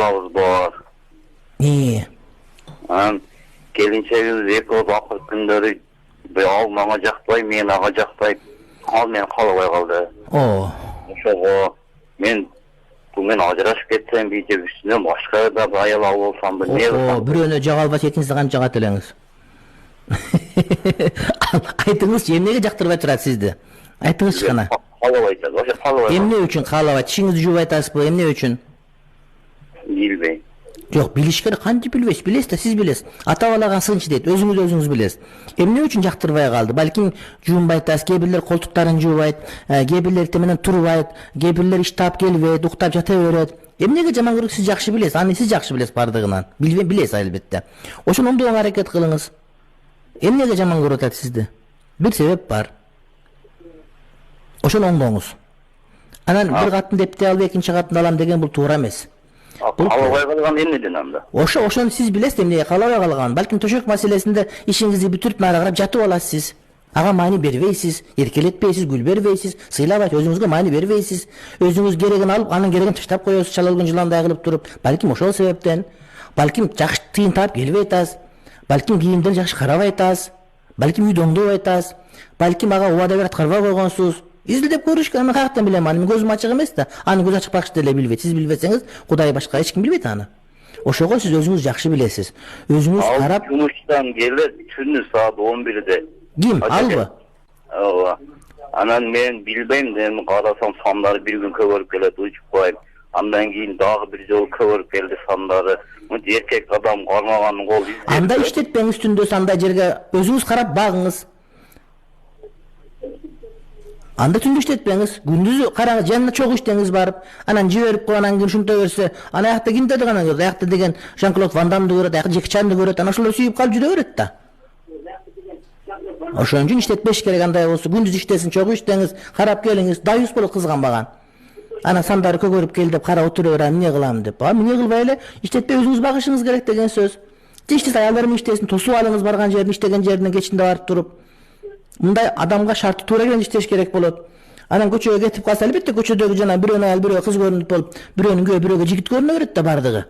balabız var. İyi. Kelinçeğimiz eki o bakır günderi al manga jakpay, men aga jakpay. Al men kalabay kaldı. O. Şoğu men men ajrashıp ketsem bije üstüne başka da ayal al olsam da ne O, biröne jagalba ketiniz kança jagat elеңiz. Aytыңыз, эмнеге жактырбай турат сизди? Айтыңызчы кана. Kalabay da, başa kalabay. Эмне үчүн каалабайт? Тишиңизди жууп айтасызбы? Эмне үчүн? Bilbey. Жок, билиш керек. Кантип билбейсиз? Билесиз да, сиз билесиз. Ата балаган сынчы дейт. Өзүңүз билесиз. Эмне үчүн жактырбай калды? Балким жуунбай атасыз, кээ бирлер колтуктарын жуубайт, кээ бирлер теменен турбайт, кээ бирлер иш таап келбейт, уктап жата берет. Эмнеге жаман көрүк сиз жакшы билесиз. Аны сиз жакшы билесиз бардыгынан. Билесиз албетте. Ошону оңдоого аракет кылыңыз. Эмнеге жаман көрүп атат сизди? Бир себеп бар. Ошону оңдоңуз. Анан бир катын депти алып экинчи катын алам деген бул туура эмес. Калабай калган эмнеден анда? Ошону сиз билесиз эмнеге калабай калган. Балким төшөк маселесинде ишиңизди бүтүрүп нары карап жатып аласыз сиз. Ага маани бербейсиз, эркелетпейсиз, гүл бербейсиз, сыйлабайт, өзүңүзгө маани бербейсиз. Өзүңүз керегин алып, анын керегин таштап коесуз, чалалгын жыландай кылып туруп. Балким ошол себептен. Балким жакшы тыйын таап келбей атасыз. Балким кийимдерин жакшы карабай атасыз. Балким үйдү оңдобой атасыз. Балким ага убада бер аткарбай койгонсуз. Изилдеп көрүшкө мен каяктан билем аны? Мен көзүм ачык эмес да. Аны көз ачык бакчы деле билбейт. Сиз билбесеңиз, Кудай башка эч ким билбейт аны. Ошого сиз өзүңүз жакшы билесиз. Өзүңүз карап, жумуштан келет түнү саат 11-де. Ким? Албы? Ооба. Анан мен билбейм, мен карасам сандары бир күн көбөрүп келет, учпайм. Андан кийин дагы бир жолу көбөрүп келди сандары. Мынча эркек адам кармаганын кол издеп. Анда иштетпеңиз түндө андай жерге, өзүңүз карап багыңыз. Анда түндө иштетпеңиз, күндүзү караңыз, жанына чогуу иштеңиз барып, анан жиберип коюп, анан кийин ушунта берсе, ана аякта кимдерди гана көрөт, аякта деген Жан-Клод Ван Дамды көрөт, аякта Джеки Чанды көрөт, анан ошолор сүйүп калып жүрө берет да. Ошон үчүн иштетпеш керек андай болсо, күндүз иштесин, чогуу иштеңиз, карап келиңиз, дайыс болот кызганбаган. Анан сандары көгөрүп кел деп карап отура бер, эмне кылам деп. Эмне кылбай эле иштетпей өзүңүз багышыңыз керек деген сөз. Иштесе аялдарым иштесин, тосуп алыңыз барган жерин, иштеген жерине кечинде барып туруп. Мындай адамга шарты туура келген иштеш керек болот. Анан көчөгө кетип калса, албетте көчөдөгү жана бирөөнү аял, бирөөгө кыз көрүнүп болуп, бирөөнүн күйөө, бирөөгө жигит көрүнө берет да бардыгы.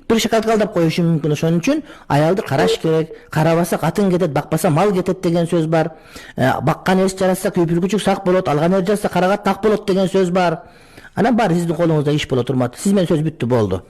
Бир шакалдап коюшу мүмкүн. Ошон үчүн аялды караш керек. Карабаса катын кетет, бакпаса мал кетет деген сөз бар. Баккан эс жаратса көпүргүчүк сак болот, алган эр жатса карагат так болот деген сөз бар. Анан баары сиздин колуңузда иш болот, урматтуу. Сиз менен сөз бүттү, болду.